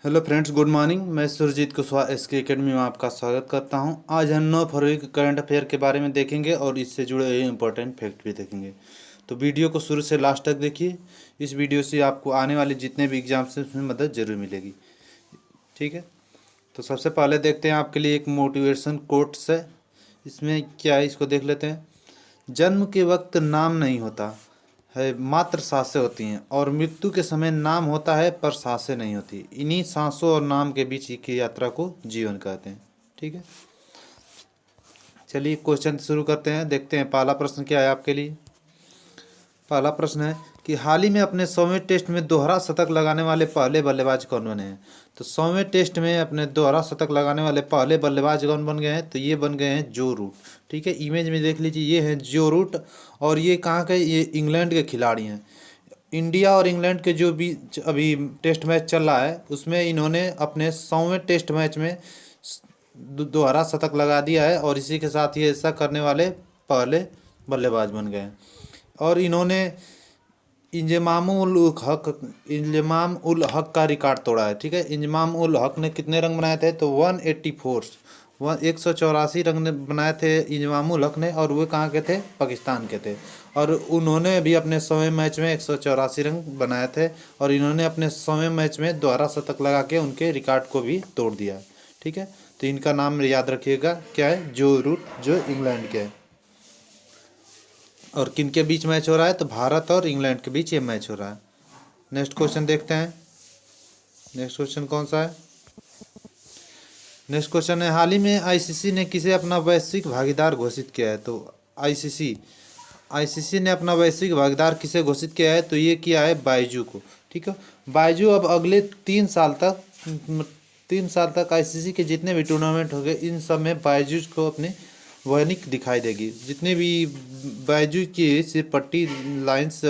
Hello friends, good morning. मैं Surjit Kushwaha SK academy में आपका स्वागत करता हूं। आज हम 9 फरवरी के करंट अफेयर के बारे में देखेंगे और इससे जुड़े हुए इंपॉर्टेंट फैक्ट भी देखेंगे। तो वीडियो को शुरू से लास्ट तक देखिए। इस वीडियो से आपको आने वाले जितने भी एग्जाम्स हैं उसमें मदद जरूर मिलेगी। ठीक है, तो सबसे पहले देखते हैं आपके लिए एक मोटिवेशन कोट्स है। इसमें क्या है, इसको देख लेते हैं। जन्म के वक्त नाम नहीं होता है, मात्र सांसें होती हैं, और मृत्यु के समय नाम होता है पर सांसें नहीं होती। इन्हीं सांसों और नाम के बीच की यात्रा को जीवन कहते हैं। ठीक है, चलिए क्वेश्चन शुरू करते हैं। देखते हैं पहला प्रश्न क्या है आपके लिए। पहला प्रश्न है कि हाल ही में अपने 100वें टेस्ट में दोहरा शतक लगाने वाले पहले बल्लेबाज कौन बने हैं। तो 100वें टेस्ट में अपने दोहरा शतक लगाने वाले पहले बल्लेबाज कौन बन गए हैं, तो ये बन गए हैं जो रूट। ठीक है, इमेज में देख लीजिए, ये हैं जो रूट। और ये कहाँ के, ये इंग्लैंड के खिलाड़ी हैं। इंडिया और इंग्लैंड के जो भी अभी टेस्ट मैच चल रहा है उसमें इन्होंने अपने 100वें टेस्ट मैच में दोहरा शतक लगा दिया है, और इसी के साथ ये ऐसा करने वाले पहले बल्लेबाज बन गए हैं। और इन्होंने इंजमाम उल हक का रिकॉर्ड तोड़ा है। ठीक है, इंजमाम उल हक ने कितने रन बनाए थे, तो 184 184 रन बनाए थे इंजमाम उल हक ने, और वो कहाँ के थे, पाकिस्तान के थे। और उन्होंने भी अपने 100वें मैच में 184 रन बनाए थे, और इन्होंने अपने 100वें मैच में दोहरा शतक लगा के उनके रिकॉर्ड को भी तोड़ दिया। ठीक है, तो इनका नाम याद रखिएगा, क्या है, जो रूट, जो इंग्लैंड के है। और किन के बीच मैच हो रहा है, तो भारत और इंग्लैंड के बीच ये मैच हो रहा है। नेक्स्ट क्वेश्चन देखते हैं। नेक्स्ट क्वेश्चन कौन सा है। नेक्स्ट क्वेश्चन है, हाल ही में आईसीसी ने किसे अपना वैश्विक भागीदार घोषित किया है। तो आईसीसी ने अपना वैश्विक भागीदार किसे घोषित किया है, तो ये किया है बायजू को। ठीक है, बायजू अब अगले 3 साल तक आईसीसी के जितने भी टूर्नामेंट हो गए इन सब में बायजू को अपनी वॉर्निंग दिखाई देगी। जितने भी बायजू की सिर्फ पट्टी लाइन्स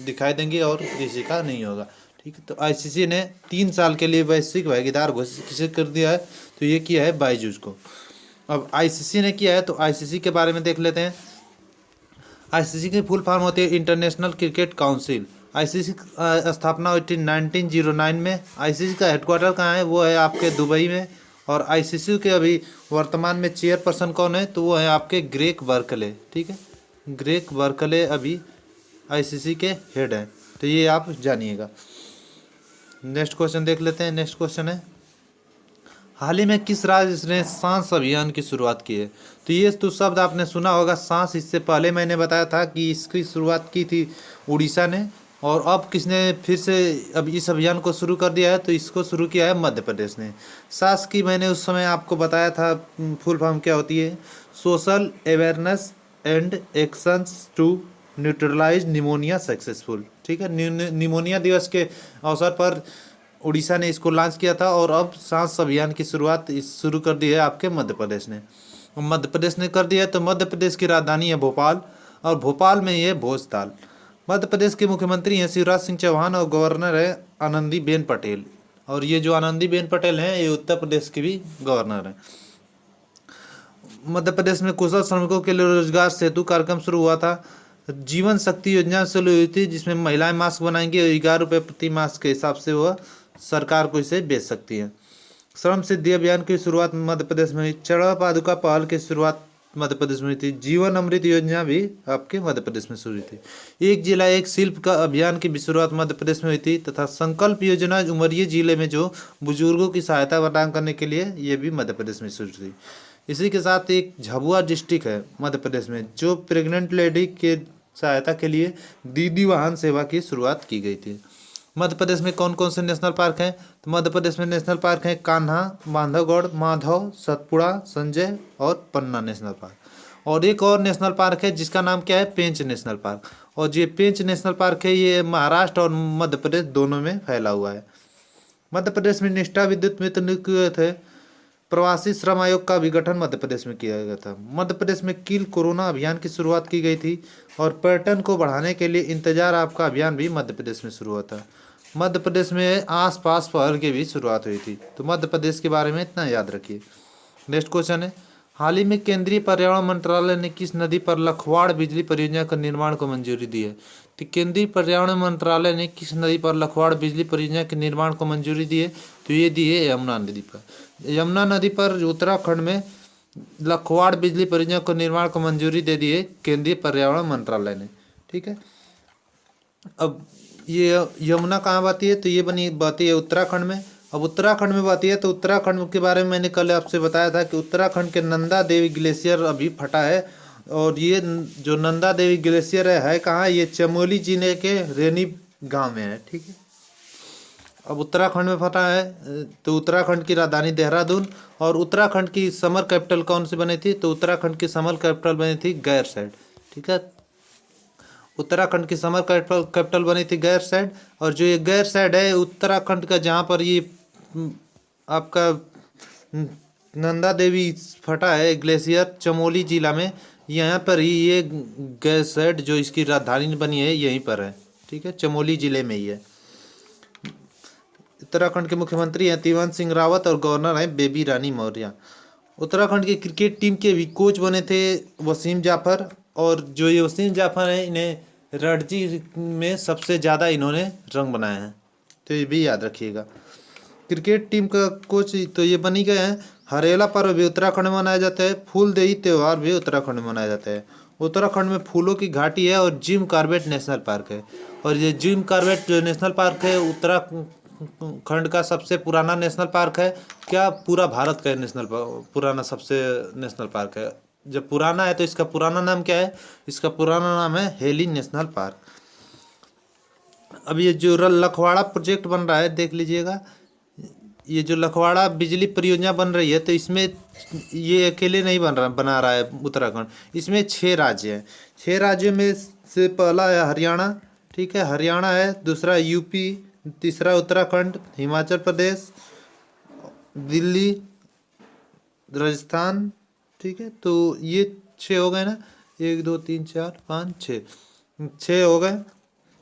दिखाई देंगी और किसी का नहीं होगा। ठीक है, तो आईसीसी ने 3 साल के लिए वैश्विक भागीदार घोषित किसे कर दिया है, तो ये किया है बायजूस को। अब आईसीसी ने किया है, तो आईसीसी के बारे में देख लेते हैं। आईसीसी की फुल फॉर्म होती है इंटरनेशनल क्रिकेट काउंसिल। आईसीसी स्थापना हुई थी 1909 में। आईसीसी का हेडक्वार्टर कहाँ है, वो है आपके दुबई में। और आईसीसी के अभी वर्तमान में चेयरपर्सन कौन है, तो वो है आपके ग्रेग बर्कले। ठीक है, ग्रेग बर्कले अभी आईसीसी के हेड हैं, तो ये आप जानिएगा। नेक्स्ट क्वेश्चन देख लेते हैं। नेक्स्ट क्वेश्चन है, हाल ही में किस राज्य ने सांस अभियान की शुरुआत की है। तो ये तो शब्द आपने सुना होगा सांस। इससे पहले मैंने बताया था कि इसकी शुरुआत की थी उड़ीसा ने, और अब किसने फिर से अब इस अभियान को शुरू कर दिया है, तो इसको शुरू किया है मध्य प्रदेश ने। सांस की मैंने उस समय आपको बताया था फुल फॉर्म क्या होती है, social awareness and actions to neutralize pneumonia successful. ठीक है, निमोनिया दिवस के अवसर पर उड़ीसा ने इसको लॉन्च किया था, और अब सांस अभियान की शुरुआत शुरू कर दी है आपके मध्य प्रदेश ने। मध्य प्रदेश ने कर दिया है, तो मध्य प्रदेश की राजधानी है भोपाल, और भोपाल में ये भोजताल। मध्य प्रदेश के मुख्यमंत्री हैं शिवराज सिंह चौहान, और गवर्नर है आनंदीबेन पटेल। और ये जो आनंदीबेन पटेल हैं ये उत्तर प्रदेश की भी गवर्नर हैं। मध्य प्रदेश में कुशल श्रमिकों के लिए रोजगार सेतु कार्यक्रम शुरू हुआ था। जीवन शक्ति योजना शुरू हुई थी, जिसमें महिलाएं मास्क बनाएंगी और 11 रुपये प्रति मास्क के हिसाब से वह सरकार को इसे बेच सकती है। श्रम सिद्धि अभियान की शुरुआत मध्य प्रदेश में हुई। चढ़ा पादुका पहल की शुरुआत मध्य प्रदेश में हुई थी। जीवन अमृत योजना भी आपके मध्य प्रदेश में शुरू हुई थी। एक जिला एक शिल्प का अभियान की भी शुरुआत मध्य प्रदेश में हुई थी, तथा संकल्प योजना उमरिया जिले में जो बुजुर्गों की सहायता प्रदान करने के लिए ये भी मध्य प्रदेश में शुरू थी। इसी के साथ एक झाबुआ डिस्ट्रिक्ट है मध्य प्रदेश में, जो प्रेग्नेंट लेडी के सहायता के लिए दीदी वाहन सेवा की शुरुआत की गई थी। मध्य प्रदेश में कौन कौन से नेशनल पार्क हैं, तो मध्य प्रदेश में नेशनल पार्क हैं कान्हा, बांधवगढ़, माधव, सतपुड़ा, संजय और पन्ना नेशनल पार्क। और एक और नेशनल पार्क है जिसका नाम क्या है, पेंच नेशनल पार्क। और ये पेंच नेशनल पार्क है, ये महाराष्ट्र और मध्य प्रदेश दोनों में फैला हुआ है। मध्य प्रदेश में निष्ठा विद्युत मित्र नियुक्त हुए थे। प्रवासी श्रम आयोग का भी गठन मध्य प्रदेश में किया गया था। मध्य प्रदेश में किल कोरोना अभियान की शुरुआत की गई थी, और पर्यटन को बढ़ाने के लिए इंतजार आपका अभियान भी मध्य प्रदेश में शुरू हुआ था। मध्य प्रदेश में आस पास पहल की भी शुरुआत हुई थी। तो मध्य प्रदेश के बारे में इतना याद रखिए। नेक्स्ट क्वेश्चन है, हाल ही में केंद्रीय पर्यावरण मंत्रालय ने किस नदी पर लखवाड़ बिजली परियोजना का निर्माण को मंजूरी दी है। तो केंद्रीय पर्यावरण मंत्रालय ने किस नदी पर लखवाड़ बिजली परियोजना के निर्माण को मंजूरी दी है? तो ये दी है यमुना नदी पर। यमुना नदी पर उत्तराखंड में लखवाड़ बिजली परियोजना को निर्माण को मंजूरी दे दी है केंद्रीय पर्यावरण मंत्रालय ने। ठीक है, अब ये यमुना कहाँ बहती है? तो ये बहती है उत्तराखंड में। अब उत्तराखंड में बहती है तो उत्तराखंड के बारे में मैंने कल आपसे बताया था कि उत्तराखंड के नंदा देवी ग्लेशियर अभी फटा है। और ये जो नंदा देवी ग्लेशियर है कहाँ? ये चमोली जिले के रेनी गांव में है। ठीक है, अब उत्तराखंड में फटा है तो उत्तराखंड की राजधानी देहरादून। और उत्तराखंड की समर कैपिटल कौन सी बनी थी? तो उत्तराखंड की समर कैपिटल बनी थी गैरसैंण। ठीक है, उत्तराखंड की समर कैपिटल बनी थी गैरसैंण। और जो ये गैरसैंण है उत्तराखंड का, जहाँ पर ये आपका नंदा देवी फटा है ग्लेशियर चमोली जिला में, यहाँ पर ही ये गैरसैंण जो इसकी राजधानी बनी है यहीं पर है। ठीक है, चमोली जिले में ही है। उत्तराखंड के मुख्यमंत्री हैं त्रिवेंद्र सिंह रावत और गवर्नर हैं बेबी रानी मौर्य। उत्तराखंड की क्रिकेट टीम के भी कोच बने थे वसीम जाफर। और जो ये वसीम जाफर हैं इन्हें रणजी में सबसे ज़्यादा इन्होंने रंग बनाए हैं, तो ये भी याद रखिएगा। क्रिकेट टीम का कोच तो ये बन ही गए हैं। हरेला पर्व भी उत्तराखंड में मनाया जाता है। फूलदेई त्यौहार भी उत्तराखंड में मनाया जाता है। उत्तराखंड में फूलों की घाटी है और जिम कॉर्बेट नेशनल पार्क है। और ये जिम कॉर्बेट जो नेशनल पार्क है उत्तराखंड का सबसे पुराना नेशनल पार्क है। क्या पूरा भारत का पुराना सबसे नेशनल पार्क है। जब पुराना है तो इसका पुराना नाम क्या है? इसका पुराना नाम है हेली नेशनल पार्क। अब ये जो लखवाड़ा प्रोजेक्ट बन रहा है देख लीजिएगा, ये जो लखवाड़ा बिजली परियोजना बन रही है तो इसमें ये अकेले नहीं बना रहा है उत्तराखंड, इसमें 6 राज्य हैं। 6 राज्यों में से पहला है हरियाणा। ठीक है, हरियाणा है। दूसरा यूपी, तीसरा उत्तराखंड, हिमाचल प्रदेश, दिल्ली, राजस्थान। ठीक है, तो ये 6 हो गए ना, 1 2 3 4 5 6 हो गए।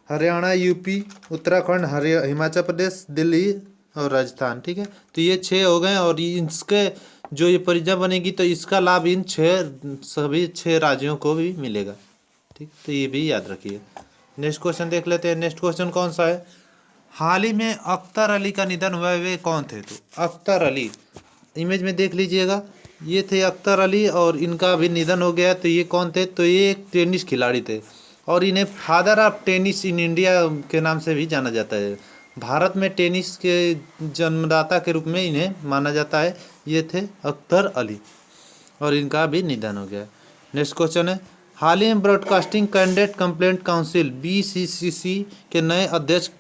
हरियाणा, यूपी, उत्तराखंड, हिमाचल प्रदेश, दिल्ली और राजस्थान। ठीक है, तो ये 6 हो गए। और इसके जो ये परियोजना बनेगी तो इसका लाभ इन सभी 6 राज्यों को भी मिलेगा। ठीक, तो ये भी याद रखिए। नेक्स्ट क्वेश्चन देख लेते हैं। नेक्स्ट क्वेश्चन कौन सा है? हाल ही में अख्तर अली का निधन हुआ है, वे कौन थे? तो अख्तर अली, इमेज में देख लीजिएगा, ये थे अख्तर अली और इनका भी निधन हो गया। तो ये कौन थे? तो ये एक टेनिस खिलाड़ी थे और इन्हें father of tennis in India के नाम से भी जाना जाता है। भारत में टेनिस के जन्मदाता के रूप में इन्हें माना जाता है। ये थे अख्तर अली और इनका भी निधन हो गया। नेक्स्ट क्वेश्चन है, हाल ही में broadcasting candidate complaint council BCCC के नए अध्यक्ष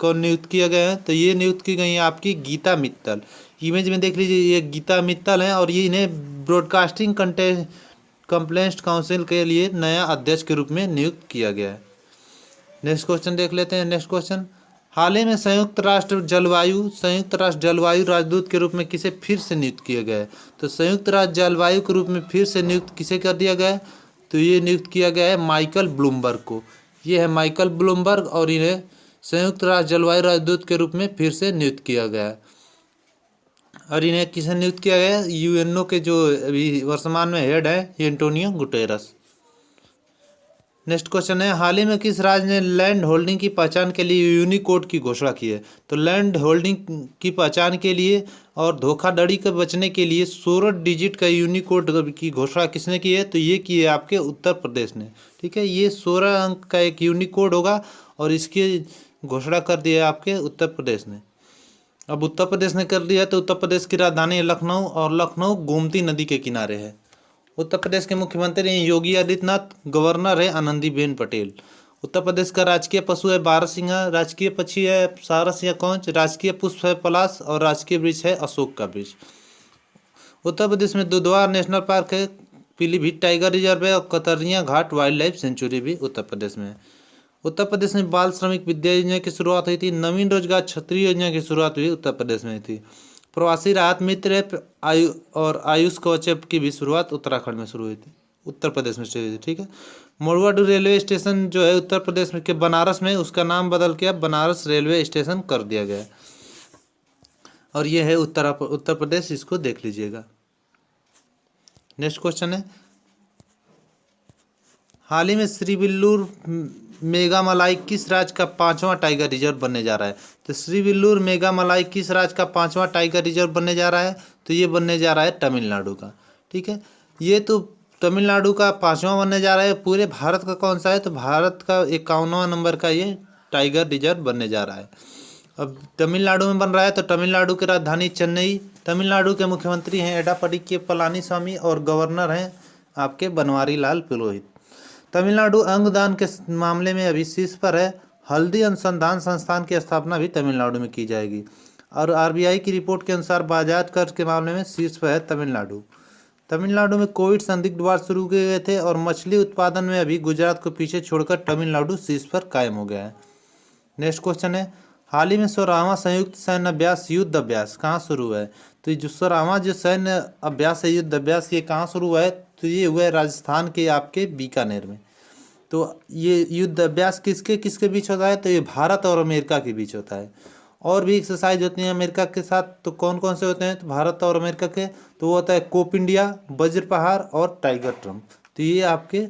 को नियुक्त किया गया है। तो ये नियुक्त की गई है आपकी गीता मित्तल। इमेज में देख लीजिए, ये गीता मित्तल हैं और ये इन्हें ब्रॉडकास्टिंग कंप्लेंट काउंसिल के लिए नया अध्यक्ष के रूप में नियुक्त किया गया है। नेक्स्ट क्वेश्चन देख लेते हैं। नेक्स्ट क्वेश्चन, हाल ही में संयुक्त राष्ट्र जलवायु राजदूत के रूप में किसे फिर से नियुक्त किया गया है? तो संयुक्त राष्ट्र जलवायु के रूप में फिर से नियुक्त किसे कर दिया गया है? तो ये नियुक्त किया गया है माइकल ब्लूमबर्ग को। ये है माइकल ब्लूमबर्ग और इन्हें संयुक्त राष्ट्र जलवायु राजदूत के रूप में फिर से नियुक्त किया गया है। और इन्हें किसे नियुक्त किया गया है? UNO के जो अभी वर्तमान में हेड है एंटोनियो गुटेरस। नेक्स्ट क्वेश्चन है, हाल ही में किस राज्य ने लैंड होल्डिंग की पहचान के लिए यूनिकोड की घोषणा की है? तो लैंड होल्डिंग की पहचान के लिए और धोखाधड़ी के बचने के लिए 16 डिजिट का यूनिकोड की घोषणा किसने की है? तो ये की है आपके उत्तर प्रदेश ने। ठीक है, ये 16 अंक का एक यूनिकोड होगा और इसकी घोषणा कर दी है आपके उत्तर प्रदेश ने। अब उत्तर प्रदेश ने कर दिया तो उत्तर प्रदेश की राजधानी है लखनऊ और लखनऊ गोमती नदी के किनारे है। उत्तर प्रदेश के मुख्यमंत्री हैं योगी आदित्यनाथ, गवर्नर है आनंदीबेन पटेल। उत्तर प्रदेश का राजकीय पशु है बारहसिंगा, राजकीय पक्षी है सारस या कौंच, राजकीय पुष्प है पलाश और राजकीय वृक्ष है अशोक का वृक्ष। उत्तर प्रदेश में दुधवा नेशनल पार्क है, पीलीभीत टाइगर रिजर्व है और कतरिया घाट वाइल्ड लाइफ सेंचुरी भी उत्तर प्रदेश में है। उत्तर प्रदेश में बाल श्रमिक विद्या योजना की शुरुआत हुई थी। नवीन रोजगार छतरी योजना की शुरुआत हुई उत्तर प्रदेश में थी। प्रवासी राहत मित्र और आयुष कवच की भी शुरुआत उत्तराखंड में शुरू हुई थी, उत्तर प्रदेश में शुरू हुई थी। ठीक है, मोरवाडू रेलवे स्टेशन जो है उत्तर प्रदेश में के बनारस में, उसका नाम बदल के बनारस रेलवे स्टेशन कर दिया गया है। और ये है उत्तर प्रदेश, इसको देख लीजिएगा। नेक्स्ट क्वेश्चन है, हाल ही में मेघामलाई किस राज्य का 5वां टाइगर रिजर्व बनने जा रहा है? तो श्रीविल्लुर मेघामलाई किस राज्य का 5वां टाइगर रिजर्व बनने जा रहा है? तो ये बनने जा रहा है तमिलनाडु का। ठीक है, ये तो तमिलनाडु का 5वां बनने जा रहा है। पूरे भारत का कौन सा है? तो भारत का 51वां नंबर का ये टाइगर रिजर्व बनने जा रहा है। अब तमिलनाडु में बन रहा है, तो तमिलनाडु की राजधानी चेन्नई। तमिलनाडु के मुख्यमंत्री हैं एडापडी के पलानीस्वामी और गवर्नर हैं आपके बनवारी लाल पुरोहित। तमिलनाडु अंगदान के मामले में अभी शीर्ष पर है। हल्दी अनुसंधान संस्थान की स्थापना भी तमिलनाडु में की जाएगी। और आरबीआई की रिपोर्ट के अनुसार बाजार कर्ज के मामले में शीर्ष पर है तमिलनाडु। तमिलनाडु में कोविड संदिग्ध वार्ड शुरू किए गए थे और मछली उत्पादन में अभी गुजरात को पीछे छोड़कर तमिलनाडु शीर्ष पर कायम हो गया है। नेक्स्ट क्वेश्चन है, हाल ही में 16वां संयुक्त सैन्य अभ्यास युद्ध अभ्यास कहाँ शुरू हुआ है? तो ये जो 16वां जो सैन्य अभ्यास है युद्ध अभ्यास, ये कहाँ शुरू हुआ है? तो ये हुआ है राजस्थान के आपके बीकानेर में। तो ये युद्ध अभ्यास किसके किसके बीच होता है? तो ये भारत और अमेरिका के बीच होता है। और भी एक्सरसाइज होती हैं अमेरिका के साथ, तो कौन कौन से होते हैं? तो भारत और अमेरिका के, तो वो होता है कोप इंडिया, वज्र पहाड़ और टाइगर ट्रम्प। तो ये आपके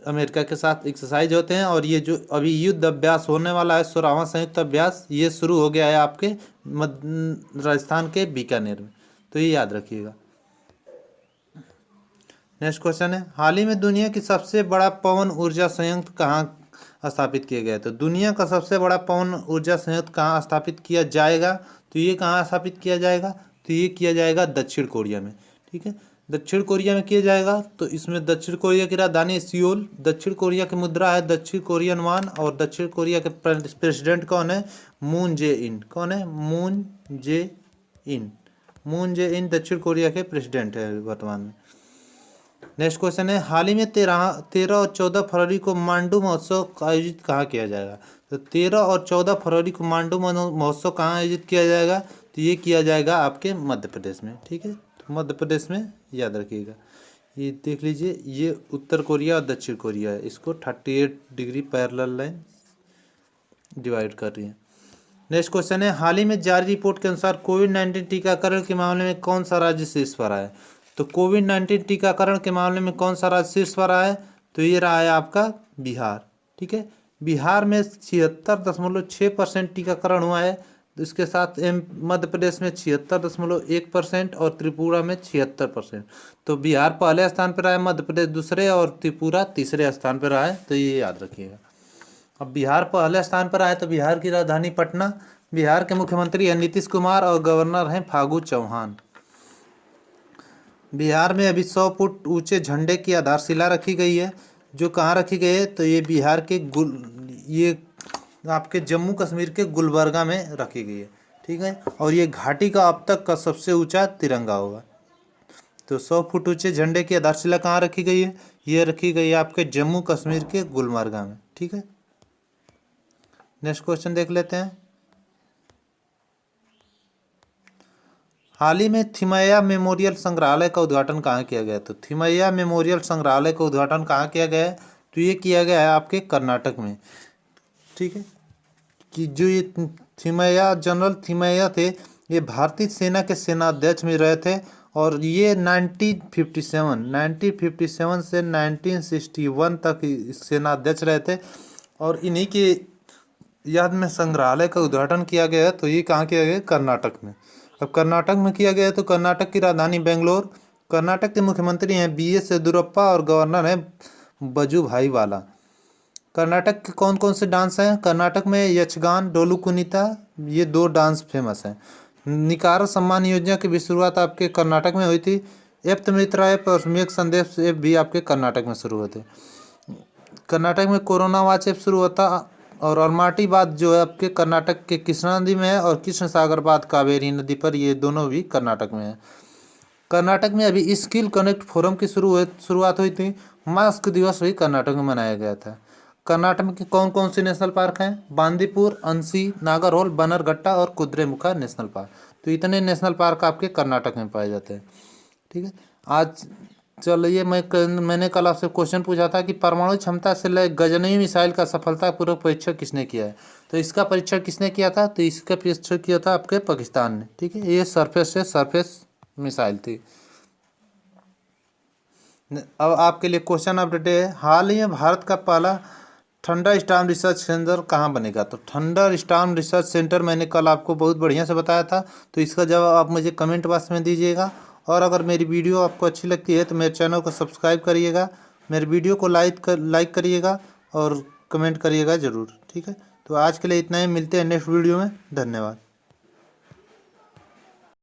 अमेरिका के साथ एक्सरसाइज होते हैं। और ये जो अभी युद्ध अभ्यास होने वाला है 16वां संयुक्त अभ्यास, ये शुरू हो गया है आपके राजस्थान के बीकानेर में, तो ये याद रखिएगा। नेक्स्ट क्वेश्चन है, हाल ही में दुनिया की सबसे बड़ा पवन ऊर्जा संयंत्र कहाँ स्थापित किया गया है? तो दुनिया का सबसे बड़ा पवन ऊर्जा संयंत्र कहाँ स्थापित किया जाएगा? तो ये कहाँ स्थापित किया जाएगा? तो ये किया जाएगा दक्षिण कोरिया में। ठीक है, दक्षिण कोरिया में किया जाएगा। तो इसमें दक्षिण कोरिया की राजधानी सियोल, दक्षिण कोरिया की मुद्रा है दक्षिण कोरियन वान, और दक्षिण कोरिया के प्रेसिडेंट कौन है? मून जे इन। कौन है? मून जे इन। मून जे इन दक्षिण कोरिया के प्रेसिडेंट है वर्तमान में। नेक्स्ट क्वेश्चन है, हाल ही में 13 और 14 फरवरी को मांडू महोत्सव आयोजित कहाँ किया जाएगा? तो 13 और 14 फरवरी को मांडू महोत्सव कहाँ आयोजित किया जाएगा? तो ये किया जाएगा आपके मध्य प्रदेश में। ठीक है, तो मध्य प्रदेश में याद रखिएगा। ये देख लीजिए, ये उत्तर कोरिया और दक्षिण कोरिया है, इसको 38 डिग्री पैरेलल लाइन डिवाइड कर रही है। नेक्स्ट क्वेश्चन है, हाल ही में जारी रिपोर्ट के अनुसार कोविड-19 टीकाकरण के मामले में कौन सा राज्य शीर्ष पर आया है? तो कोविड-19 टीकाकरण के मामले में कौन सा राज्य शीर्ष पर आया है? तो ये रहा है आपका बिहार। ठीक है, बिहार में 76.6% टीकाकरण हुआ है। तो इसके साथ मध्य प्रदेश में 76.1% और त्रिपुरा में 76%। तो बिहार पहले स्थान पर आया, मध्य प्रदेश दूसरे और त्रिपुरा तीसरे स्थान पर आया। तो ये याद रखिएगा। अब बिहार पहले स्थान पर आए तो बिहार की राजधानी पटना। बिहार के मुख्यमंत्री हैं नीतीश कुमार और गवर्नर हैं फागू चौहान। बिहार में अभी 100 फुट ऊंचे झंडे की आधारशिला रखी गई है, जो कहाँ रखी गई है? तो ये बिहार के ये आपके जम्मू कश्मीर के गुलबर्गा में रखी गई है। ठीक है, और ये घाटी का अब तक का सबसे ऊंचा तिरंगा होगा। तो 100 फुट ऊंचे झंडे की आधारशिला कहाँ रखी गई है? ये रखी गई है आपके जम्मू कश्मीर के गुलबर्गा में। ठीक है, नेक्स्ट क्वेश्चन देख लेते हैं, हाल ही में थिमैया मेमोरियल संग्रहालय का उद्घाटन कहाँ किया गया? तो थिमैया मेमोरियल संग्रहालय का उद्घाटन कहाँ किया गया है? तो ये किया गया है आपके कर्नाटक में। ठीक है, कि जो ये थिमैया जनरल थिमैया थे, ये भारतीय सेना के सेनाध्यक्ष में रहे थे। और ये 1957 से 1961 तक सेनाध्यक्ष रहे थे। और इन्हीं के याद में संग्रहालय का उद्घाटन किया गया है। तो ये कहाँ किया गया? कर्नाटक में। अब कर्नाटक में किया गया है तो कर्नाटक की राजधानी बेंगलोर। कर्नाटक के मुख्यमंत्री हैं BS येदियुरप्पा और गवर्नर हैं वजुभाई वाला। कर्नाटक के कौन कौन से डांस हैं? कर्नाटक में यक्षगान, डोलू कुनीता, ये 2 डांस फेमस हैं। निकार सम्मान योजना की भी शुरुआत आपके कर्नाटक में हुई थी। एप्त मित्रा ऐप और मेक संदेश ऐप भी आपके कर्नाटक में शुरू हुए थे। कर्नाटक में कोरोना वॉच ऐप शुरू होता। और अलमाटी बात जो है आपके कर्नाटक के कृष्णा नदी में है, और कृष्ण सागर बात कावेरी नदी पर, ये दोनों भी कर्नाटक में है। कर्नाटक में अभी स्किल कनेक्ट फोरम की शुरुआत हुई थी। मास्क दिवस भी कर्नाटक में मनाया गया था। कर्नाटक में कौन कौन से नेशनल पार्क हैं? बांदीपुर, अंसी, नागरहोल, बन्नरघट्टा और कुद्रेमुख नेशनल पार्क। तो इतने नेशनल पार्क आपके कर्नाटक में पाए जाते हैं। ठीक है, आज चलिए मैंने कल आपसे क्वेश्चन पूछा था कि परमाणु क्षमता से लैस गजनवी मिसाइल का सफलतापूर्वक परीक्षण किसने किया है? तो इसका परीक्षण किसने किया था? तो इसका परीक्षण किया था आपके पाकिस्तान ने। ठीक है, ये सरफेस मिसाइल थी। अब आपके लिए क्वेश्चन अपडेट है, हाल ही में भारत का पहला थंडर स्टॉर्म रिसर्च सेंटर कहाँ बनेगा? तो थंडर स्टॉर्म रिसर्च सेंटर मैंने कल आपको बहुत बढ़िया से बताया था, तो इसका जवाब आप मुझे कमेंट बॉक्स में दीजिएगा। और अगर मेरी वीडियो आपको अच्छी लगती है तो मेरे चैनल को सब्सक्राइब करिएगा, मेरे वीडियो को लाइक करिएगा और कमेंट करिएगा ज़रूर। ठीक है, तो आज के लिए इतना ही, मिलते हैं नेक्स्ट वीडियो में। धन्यवाद।